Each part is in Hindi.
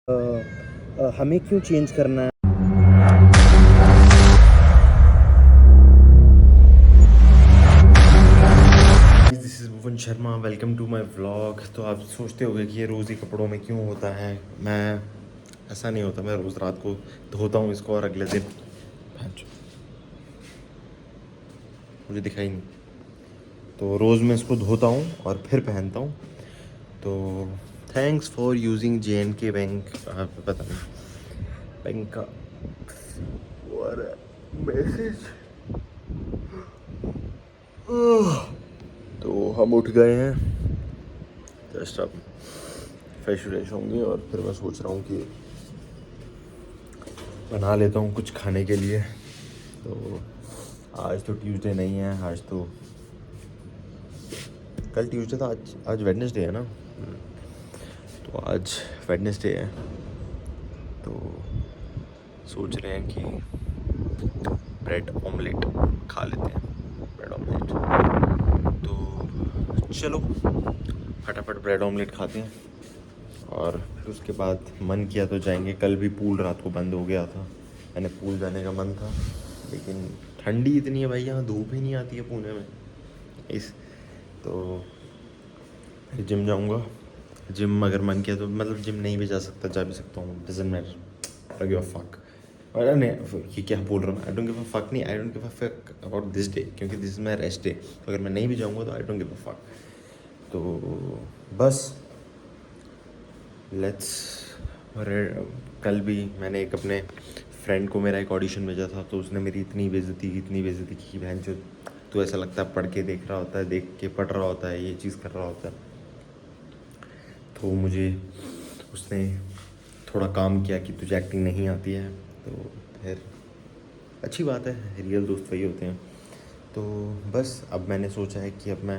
हमें क्यों चेंज करना है। This is Bhuvan Sharma, welcome to my vlog. तो आप सोचते होंगे कि ये रोज़ ही कपड़ों में क्यों होता है। मैं ऐसा नहीं होता, मैं रोज़ रात को धोता हूँ इसको और अगले दिन मुझे दिखाई नहीं, तो रोज़ मैं इसको धोता हूँ और फिर पहनता हूँ। तो thanks for using JNK bank. पता नहीं बैंक का और मैसेज। तो हम उठ गए हैं, जस्ट अब फ्रेश व्रेश होंगे और फिर मैं सोच रहा हूँ कि बना लेता हूँ कुछ खाने के लिए। तो आज तो ट्यूसडे नहीं है, आज तो कल ट्यूसडे था, आज वेडनेसडे है ना। तो आज वेडनेसडे है, तो सोच रहे हैं कि ब्रेड ऑमलेट खा लेते हैं। ब्रेड ऑमलेट, तो चलो फटाफट ब्रेड ऑमलेट खाते हैं और फिर उसके बाद मन किया तो जाएंगे। कल भी पूल रात को बंद हो गया था, मैंने पूल जाने का मन था, लेकिन ठंडी इतनी है भाई, यहाँ धूप ही नहीं आती है पुणे में तो फिर जिम जाऊँगा। जिम अगर मन किया तो, मतलब जिम नहीं भी जा सकता, जा भी सकता हूँ, doesn't matter, I give a fuck. और नहीं, ये क्या बोल रहा हूँ, I don't give a fuck नहीं, I don't give a fuck about this day, क्योंकि this is my rest day. तो अगर मैं नहीं भी जाऊँगा तो I don't give a fuck. तो बस लेट्स। कल भी मैंने एक अपने फ्रेंड को मेरा एक ऑडिशन भेजा था, तो उसने मेरी इतनी बेइज्जती की बहन जो, तो ऐसा लगता है पढ़ के देख रहा होता है, देख के पढ़ रहा होता है, ये चीज़ कर रहा होता है। तो मुझे उसने थोड़ा काम किया कि तुझे एक्टिंग नहीं आती है, तो फिर अच्छी बात है, रियल दोस्त वही होते हैं। तो बस अब मैंने सोचा है कि अब मैं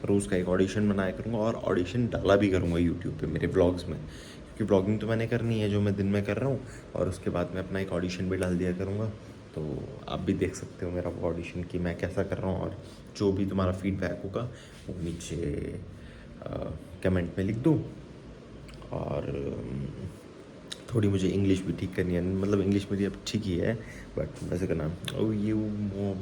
रोज़ का एक ऑडिशन बनाया करूँगा और ऑडिशन डाला भी करूँगा यूट्यूब पे मेरे ब्लॉग्स में, क्योंकि ब्लॉगिंग तो मैंने करनी है जो मैं दिन में कर रहा हूँ, और उसके बाद मैं अपना एक ऑडिशन भी डाल दिया करूँगा। तो आप भी देख सकते हो मेरा वो ऑडिशन कि मैं कैसा कर रहा हूँ, और जो भी तुम्हारा फीडबैक होगा वो नीचे कमेंट में लिख दो। और थोड़ी मुझे इंग्लिश भी ठीक करनी है, मतलब इंग्लिश मेरी अब ठीक ही है, बट वैसे करना ओ यू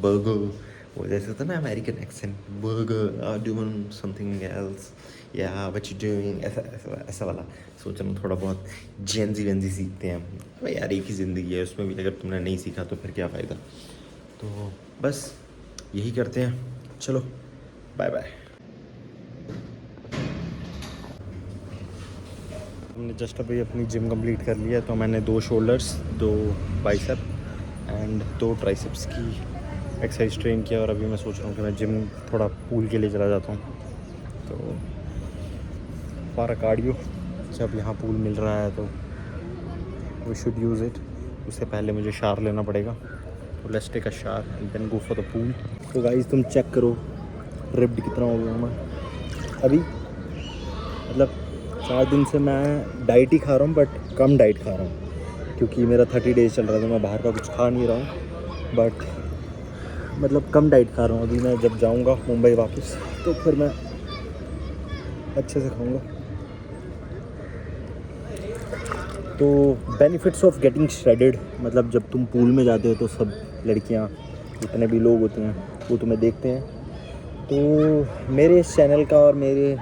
बर्गर, वो जैसे होता है ना American accent, burger are doing something else, या व्हाट यू डूइंग, ऐसा ऐसा ऐसा वाला सोच रहा हूँ। थोड़ा बहुत जेंजी सीखते हैं अबे यार, एक ही ज़िंदगी है, उसमें भी अगर तुमने नहीं सीखा तो फिर क्या फ़ायदा। तो बस यही करते हैं, चलो बाय बाय। हमने जस्ट अभी अपनी जिम कंप्लीट कर लिया है, तो मैंने 2 शोल्डर्स, 2 बाइसेप एंड 2 ट्राइसेप्स की एक्सरसाइज ट्रेन किया, और अभी मैं सोच रहा हूँ कि मैं जिम थोड़ा पूल के लिए चला जाता हूँ। तो हमारा कार्डियो, जब यहाँ पूल मिल रहा है तो वी शुड यूज़ इट। उससे पहले मुझे शावर लेना पड़ेगा, तो let's take a shower and then go for the pool. तो गाइस तुम चेक करो रिप्ड कितना हो गया मैं अभी, मतलब 4 दिन से मैं डाइट ही खा रहा हूँ, बट कम डाइट खा रहा हूँ, क्योंकि मेरा 30 डेज़ चल रहा था, मैं बाहर का कुछ खा नहीं रहा हूँ, बट मतलब कम डाइट खा रहा हूँ। अभी मैं जब जाऊँगा मुंबई वापस, तो फिर मैं अच्छे से खाऊँगा। तो बेनिफिट्स ऑफ गेटिंग श्रेडेड, मतलब जब तुम पूल में जाते हो तो सब लड़कियाँ, जितने भी लोग होते हैं वो तुम्हें देखते हैं। तो मेरे इस चैनल का और मेरे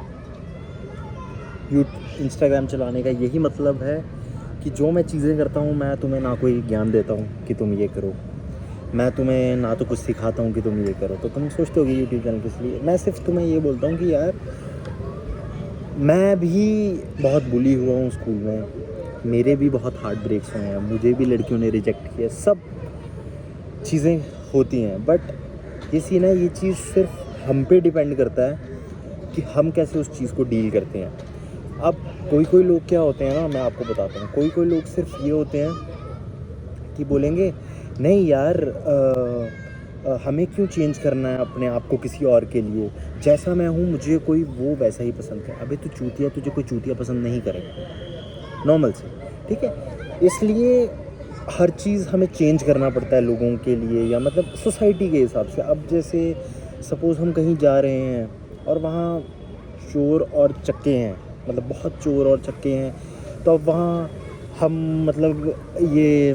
इंस्टाग्राम चलाने का यही मतलब है कि जो मैं चीज़ें करता हूँ, मैं तुम्हें ना कोई ज्ञान देता हूँ कि तुम ये करो, मैं तुम्हें ना तो कुछ सिखाता हूँ कि तुम ये करो। तो तुम सोचते हो कि यूट्यूब चैनल किस लिए, मैं सिर्फ तुम्हें ये बोलता हूँ कि यार मैं भी बहुत बुली हुआ हूँ स्कूल में, मेरे भी बहुत हार्ट ब्रेक्स हुए हैं, मुझे भी लड़कियों ने रिजेक्ट किया, सब चीज़ें होती हैं, बट ये सीन है, ये चीज़ सिर्फ हम पे डिपेंड करता है कि हम कैसे उस चीज़ को डील करते हैं। अब कोई लोग क्या होते हैं ना, मैं आपको बताता हूँ, कोई लोग सिर्फ ये होते हैं कि बोलेंगे नहीं यार हमें क्यों चेंज करना है अपने आप को किसी और के लिए, जैसा मैं हूँ मुझे कोई वो वैसा ही पसंद है। अबे तू चूतिया, तुझे कोई चूतिया पसंद नहीं करेगा नॉर्मल से, ठीक है। इसलिए हर चीज़ हमें चेंज करना पड़ता है लोगों के लिए, या मतलब सोसाइटी के हिसाब से। अब जैसे सपोज़ हम कहीं जा रहे हैं और वहाँ चोर और चक्के हैं, मतलब बहुत चोर और चक्के हैं, तो अब वहाँ हम मतलब ये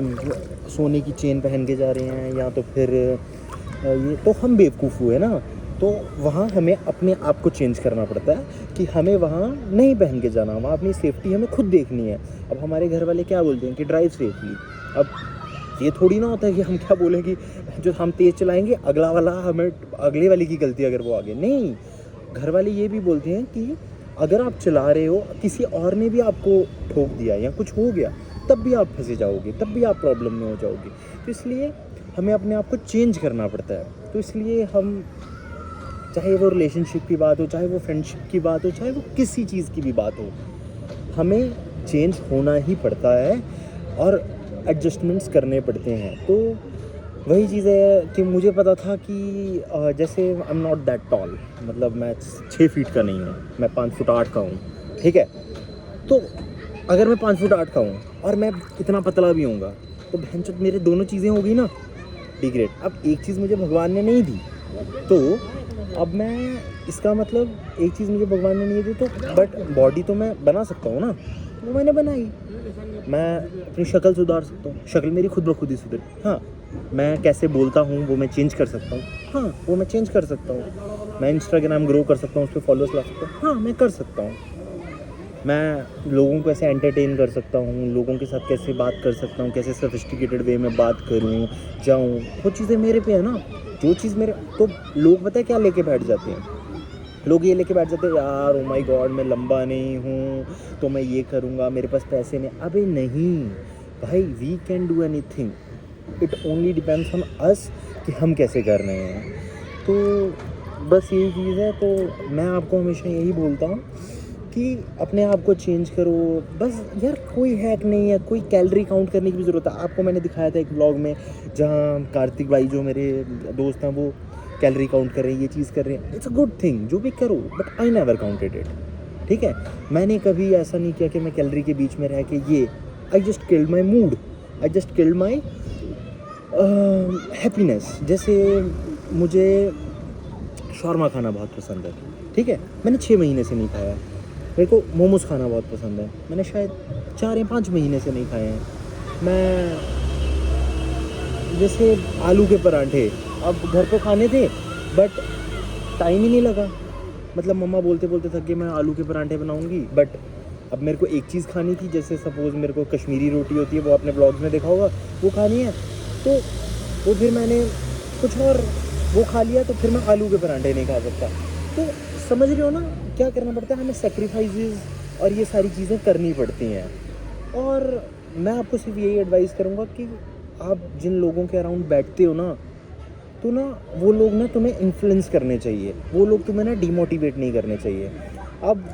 सोने की चेन पहन के जा रहे हैं या तो फिर ये, तो हम बेवकूफ़ हुए ना। तो वहाँ हमें अपने आप को चेंज करना पड़ता है कि हमें वहाँ नहीं पहन के जाना, वहाँ अपनी सेफ्टी हमें खुद देखनी है। अब हमारे घर वाले क्या बोलते हैं कि ड्राइव सेफली। अब ये थोड़ी ना होता है कि हम क्या बोलें कि जो हम तेज़ चलाएंगे अगला वाला हमें, अगले वाले की गलती अगर वो आगे नहीं। घर वाले ये भी बोलते हैं कि अगर आप चला रहे हो, किसी और ने भी आपको ठोक दिया या कुछ हो गया, तब भी आप फंसे जाओगे, तब भी आप प्रॉब्लम में हो जाओगे। तो इसलिए हमें अपने आप को चेंज करना पड़ता है। तो इसलिए हम, चाहे वो रिलेशनशिप की बात हो, चाहे वो फ्रेंडशिप की बात हो, चाहे वो किसी चीज़ की भी बात हो, हमें चेंज होना ही पड़ता है और एडजस्टमेंट्स करने पड़ते हैं। तो वही चीज़ है कि मुझे पता था कि जैसे I am not that toll, मतलब मैं 6 फीट का नहीं हूँ, मैं 5 फुट 8 का हूँ, ठीक है। तो अगर मैं 5 फुट 8 का हूँ और मैं इतना पतला भी हूँगा, तो बहनचोद मेरे दोनों चीज़ें हो गई ना डिग्रेड। अब एक चीज़ मुझे भगवान ने नहीं दी, तो अब मैं, इसका मतलब एक चीज़ मुझे भगवान ने नहीं दी, तो बट बॉडी तो मैं बना सकता हूँ ना, वो मैंने बनाई। मैं अपनी शक्ल सुधार सकता हूँ, शक्ल मेरी खुद ब खुद ही सुधर। हाँ, मैं कैसे बोलता हूँ वो मैं चेंज कर सकता हूँ। हाँ, वो मैं चेंज कर सकता हूँ। मैं इंस्टाग्राम ग्रो कर सकता हूँ, उस पर फॉलोअर्स ला सकता हूँ। हाँ, मैं कर सकता हूँ। मैं लोगों को ऐसे एंटरटेन कर सकता हूँ, लोगों के साथ कैसे बात कर सकता हूँ, कैसे सोफिस्टिकेटेड वे में बात करूँ, जाऊँ, वो चीज़ें मेरे पे है ना। जो चीज़ मेरे, तो लोग पता है क्या लेके बैठ जाते हैं, लोग ये लेके बैठ जाते हैं, यार ओ माय गॉड मैं लंबा नहीं हूँ तो मैं ये करूँगा, मेरे पास पैसे नहीं। अबे नहीं भाई, we can do anything, it only depends on us कि हम कैसे कर रहे हैं। तो बस यही चीज़ है। तो मैं आपको हमेशा यही बोलता हूँ कि अपने आप को चेंज करो बस यार। कोई हैक नहीं है, कोई कैलोरी काउंट करने की भी ज़रूरत है। आपको मैंने दिखाया था एक व्लॉग में, जहाँ कार्तिक भाई जो मेरे दोस्त हैं वो कैलोरी काउंट कर रहे हैं, ये चीज़ कर रहे हैं। इट्स अ गुड थिंग, जो भी करो, but I never counted it, ठीक है। मैंने कभी ऐसा नहीं किया कि मैं कैलोरी के बीच में रह के ये, I just killed my mood, I just killed my happiness. जैसे मुझे शॉर्मा खाना बहुत पसंद है, ठीक है, मैंने 6 महीने से नहीं खाया है। मेरे को मोमोज़ खाना बहुत पसंद है, मैंने शायद 4 या 5 महीने से नहीं खाए हैं। मैं जैसे आलू के पराठे अब घर पे खाने थे, बट टाइम ही नहीं लगा। मतलब मम्मा बोलते बोलते थक गए, मैं आलू के पराठे बनाऊंगी, बट अब मेरे को एक चीज़ खानी थी। जैसे सपोज़ मेरे को कश्मीरी रोटी होती है, वो आपने ब्लॉग्स में देखा होगा, वो खानी है। तो वो फिर मैंने कुछ और वो खा लिया, तो फिर मैं आलू के पराठे नहीं खा सकता। तो समझ रहे हो ना क्या करना पड़ता है, हमें सेक्रीफाइसेस और ये सारी चीज़ें करनी पड़ती हैं। और मैं आपको सिर्फ यही एडवाइस करूँगा कि आप जिन लोगों के अराउंड बैठते हो ना, तो ना वो लोग ना तुम्हें इन्फ्लुएंस करने चाहिए, वो लोग तुम्हें ना डिमोटिवेट नहीं करने चाहिए। अब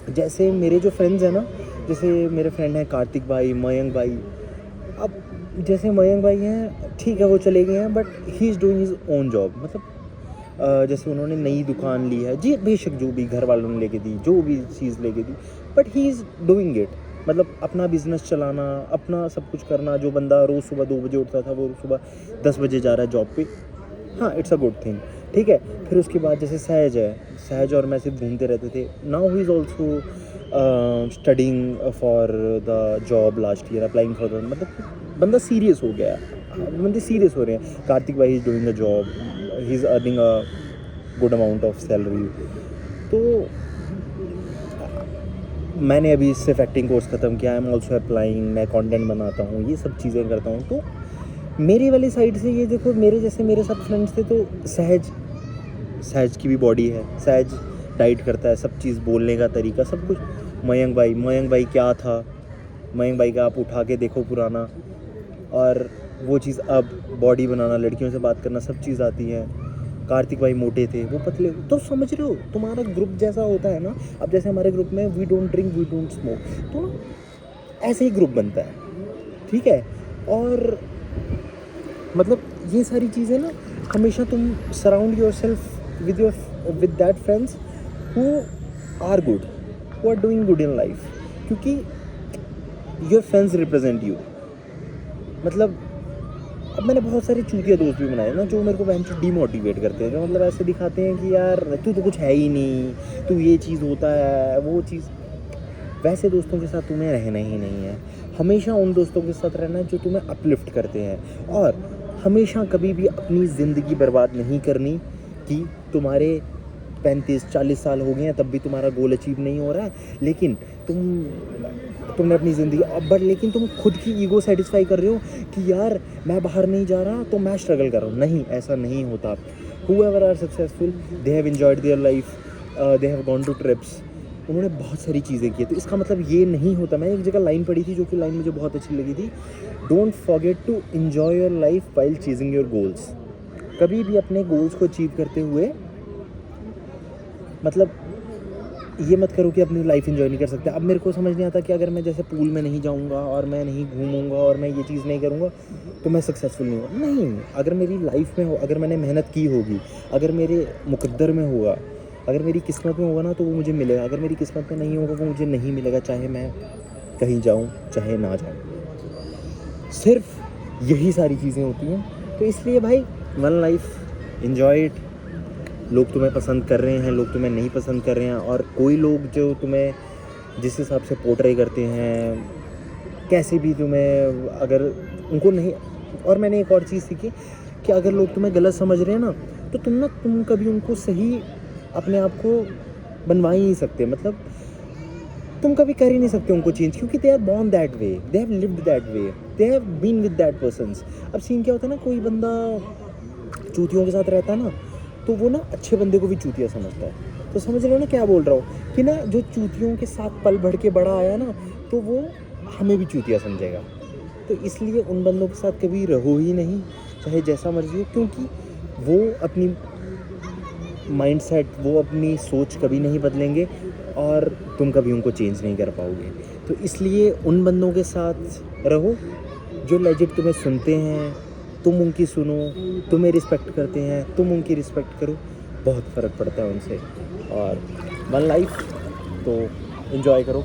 जैसे मेरे जो फ्रेंड्स हैं ना, जैसे मेरे फ्रेंड हैं कार्तिक भाई, मयंक भाई। अब जैसे मयंक भाई हैं, ठीक है वो चले गए हैं, but he is doing his own job. मतलब जैसे उन्होंने नई दुकान ली है जी, बेशक जो भी घर वालों ने लेके दी, जो भी चीज़ लेके दी, but he is doing it. मतलब अपना बिजनेस चलाना, अपना सब कुछ करना। जो बंदा रोज़ सुबह 2 बजे उठता था, वो सुबह 10 बजे जा रहा है जॉब पे। हाँ, इट्स अ गुड थिंग, ठीक है। फिर उसके बाद जैसे सहज है, सहज और मैं सिर्फ घूमते रहते थे। Now he is also studying for the job last year, applying for the, मतलब बंदा सीरियस हो गया है, बंदे सीरियस हो रहे हैं। कार्तिक भाई is doing a job, he is earning a good amount of salary. तो मैंने अभी सिर्फ एक्टिंग कोर्स ख़त्म किया, आई एम ऑल्सो अप्लाइंग, मैं कंटेंट बनाता हूँ, ये सब चीज़ें करता हूँ। तो मेरी वाली साइड से ये देखो, मेरे जैसे मेरे सब फ्रेंड्स थे, तो सहज की भी बॉडी है, सहज डाइट करता है, सब चीज़ बोलने का तरीका सब कुछ। मयंक भाई क्या था, मयंक भाई का आप उठा के देखो पुराना, और वो चीज़ अब बॉडी बनाना, लड़कियों से बात करना, सब चीज़ आती है। कार्तिक भाई मोटे थे, वो पतले। तो समझ रहे हो, तुम्हारा ग्रुप जैसा होता है ना। अब जैसे हमारे ग्रुप में we don't drink, we don't smoke, तो ऐसे ही ग्रुप बनता है, ठीक है। और मतलब ये सारी चीज़ें ना, हमेशा तुम surround yourself with that friends who are good, who are doing good in life, क्योंकि योर फ्रेंड्स रिप्रेजेंट यू। मतलब अब मैंने बहुत सारे चूतिया दोस्त भी बनाए ना, जो मेरे को बहन से डिमोटिवेट करते हैं, जो मतलब ऐसे दिखाते हैं कि यार तू तो कुछ है ही नहीं, तू ये चीज़ होता है वो चीज़। वैसे दोस्तों के साथ तुम्हें रहना ही नहीं है। हमेशा उन दोस्तों के साथ रहना है जो तुम्हें अपलिफ्ट करते हैं, और हमेशा कभी भी अपनी ज़िंदगी बर्बाद नहीं करनी कि तुम्हारे 35-40 साल हो गए हैं तब भी तुम्हारा गोल अचीव नहीं हो रहा है, लेकिन तुमने अपनी ज़िंदगी लेकिन तुम खुद की ईगो सेटिस्फाई कर रहे हो कि यार मैं बाहर नहीं जा रहा तो मैं स्ट्रगल कर रहा हूँ। नहीं, ऐसा नहीं होता। Whoever are successful, they have enjoyed their life, they have gone to trips, उन्होंने बहुत सारी चीज़ें की। तो इसका मतलब ये नहीं होता। मैंने एक जगह लाइन पढ़ी थी जो कि लाइन मुझे बहुत अच्छी लगी थी, don't forget to enjoy your life while chasing your goals. कभी भी अपने गोल्स को अचीव करते हुए मतलब ये मत करो कि अपनी लाइफ एंजॉय नहीं कर सकते। अब मेरे को समझ नहीं आता कि अगर मैं जैसे पूल में नहीं जाऊंगा और मैं नहीं घूमूंगा और मैं ये चीज़ नहीं करूंगा तो मैं सक्सेसफुल नहीं हूँ। नहीं, अगर मेरी लाइफ में हो, अगर मैंने मेहनत की होगी, अगर मेरे मुकद्दर में होगा, अगर मेरी किस्मत में होगा ना तो वो मुझे मिलेगा। अगर मेरी किस्मत में नहीं होगा वो मुझे नहीं मिलेगा, चाहे मैं कहीं जाऊँ चाहे ना जाऊँ। सिर्फ यही सारी चीज़ें होती हैं। तो इसलिए भाई, वन लाइफ, एन्जॉय इट। लोग तुम्हें पसंद कर रहे हैं, लोग तुम्हें नहीं पसंद कर रहे हैं, और कोई लोग जो तुम्हें जिस हिसाब से पोर्ट्रे करते हैं, कैसे भी तुम्हें अगर उनको नहीं। और मैंने एक और चीज़ सीखी कि अगर लोग तुम्हें गलत समझ रहे हैं ना तो तुम कभी उनको सही अपने आप को बनवा ही नहीं सकते। मतलब तुम कभी कर ही नहीं सकते उनको चेंज, क्योंकि they are born that way, they have lived that way, they have been with that persons. अब सीन क्या होता है ना, कोई बंदा चूतियों के साथ रहता है ना तो वो ना अच्छे बंदे को भी चूतिया समझता है। तो समझ रहे हो ना क्या बोल रहा हूँ कि ना जो चूतियों के साथ पल भर के बड़ा आया ना तो वो हमें भी चूतिया समझेगा। तो इसलिए उन बंदों के साथ कभी रहो ही नहीं, चाहे जैसा मर्जी हो, क्योंकि वो अपनी माइंडसेट, वो अपनी सोच कभी नहीं बदलेंगे और तुम कभी उनको चेंज नहीं कर पाओगे। तो इसलिए उन बंदों के साथ रहो जो लेजिट तुम्हें सुनते हैं, तुम उनकी सुनो, तुम्हें रिस्पेक्ट करते हैं, तुम उनकी रिस्पेक्ट करो। बहुत फ़र्क पड़ता है उनसे। और वन लाइफ, तो एंजॉय करो।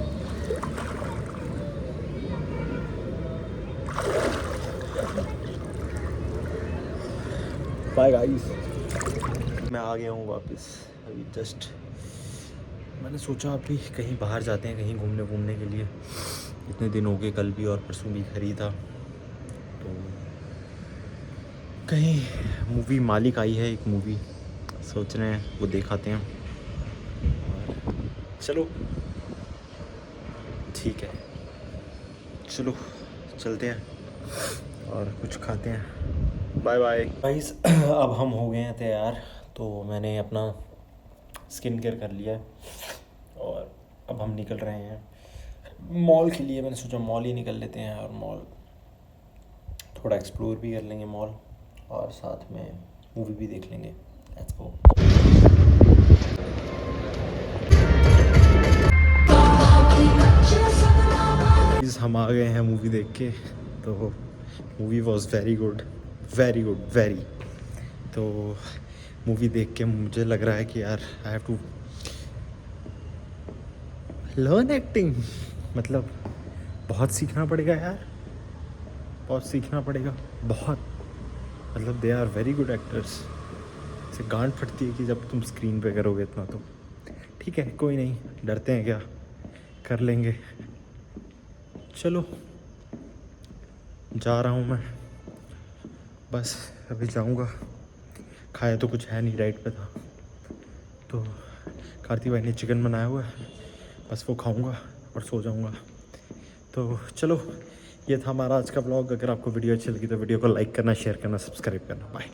बाय गाइस, मैं आ गया हूँ वापस। अभी जस्ट मैंने सोचा अभी कहीं बाहर जाते हैं, कहीं घूमने के लिए। इतने दिन हो गए, कल भी और परसों भी खरीदा। तो कहीं मूवी मालिक आई है, एक मूवी सोच रहे हैं वो दिखाते हैं। चलो ठीक है, चलो चलते हैं और कुछ खाते हैं। Bye bye guys. अब हम हो गए हैं तैयार। तो मैंने अपना स्किन केयर कर लिया है और अब हम निकल रहे हैं मॉल के लिए। मैंने सोचा मॉल ही निकल लेते हैं और मॉल थोड़ा एक्सप्लोर भी कर लेंगे मॉल, और साथ में मूवी भी देख लेंगे। Let's go. हम आ गए हैं मूवी देख के। तो movie was very good, very good, very. तो मूवी देख के मुझे लग रहा है कि यार I have to learn acting. मतलब बहुत सीखना पड़ेगा यार, बहुत सीखना पड़ेगा, बहुत। मतलब they are very good actors. से गांड फटती है कि जब तुम स्क्रीन पे करोगे इतना। तो ठीक है, कोई नहीं, डरते हैं क्या, कर लेंगे। चलो जा रहा हूँ मैं, बस अभी जाऊँगा। खाया तो कुछ है नहीं, डाइट पे था। तो कार्ती भाई ने चिकन बनाया हुआ है, बस वो खाऊँगा और सो जाऊँगा। तो चलो, ये था हमारा आज का ब्लॉग। अगर आपको वीडियो अच्छी लगी तो वीडियो को लाइक करना, शेयर करना, सब्सक्राइब करना। बाय।